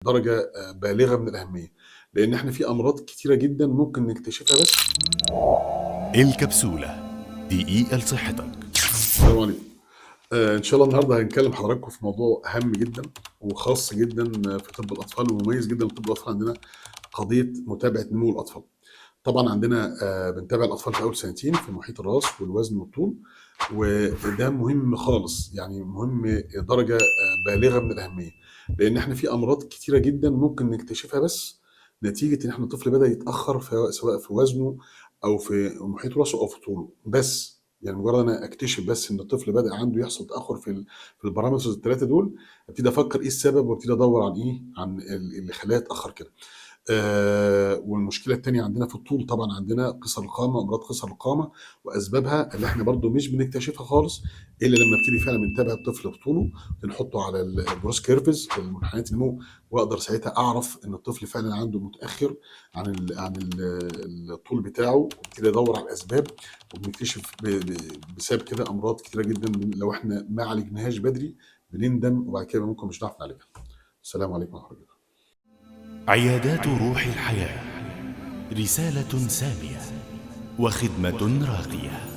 درجة بالغة من الأهمية، لإن إحنا في أمراض كتيرة جدًا ممكن نكتشفها بس. الكبسولة، دقيقة لصحتك. السلام عليكم. إن شاء الله النهارده هنكلم حضراتكم في موضوع هام جدًا وخاص جدًا في طب الأطفال ومميز جدًا لطب الأطفال عندنا، قضية متابعة نمو الأطفال. طبعًا عندنا بنتابع الأطفال في أول سنتين في محيط الراس والوزن والطول، وده مهم خالص، يعني مهم درجة بالغة من الأهمية، لإن إحنا في أمراض كتيرة جدًا ممكن نكتشفها بس نتيجة إن إحنا الطفل بدأ يتأخر سواء في وزنه أو في محيط راسه أو في طوله، بس. يعني مجرد أنا أكتشف بس إن الطفل بدأ عنده يحصل تأخر في الparameters ال3 دول، أبتدي أفكر إيه السبب وأبتدي أدوّر عن إيه، عن اللي خلّاه يتأخر كده. والمشكلة التانية عندنا في الطول، طبعًا عندنا قِصَر القامة، أمراض قِصَر القامة وأسبابها اللي إحنا برضه مش بنكتشفها خالص إلا لمّا نبتدي فعلًا بنتابع الطفل بطوله، بنحطه على الgrowth curves المنحنيات النمو، وأقدر ساعتها أعرف إن الطفل فعلًا عنده متأخر عن الطول بتاعه، وابتدي أدوّر على الأسباب، وبنكتشف بسبب كده أمراض كتيرة جدًا لو إحنا ما عالجناهاش بدري بنندم وبعد كده ممكن مش هنعرف نعالجها. السلام عليكم ورحمة الله. عيادات روح الحياة، رسالة سامية وخدمة راقية.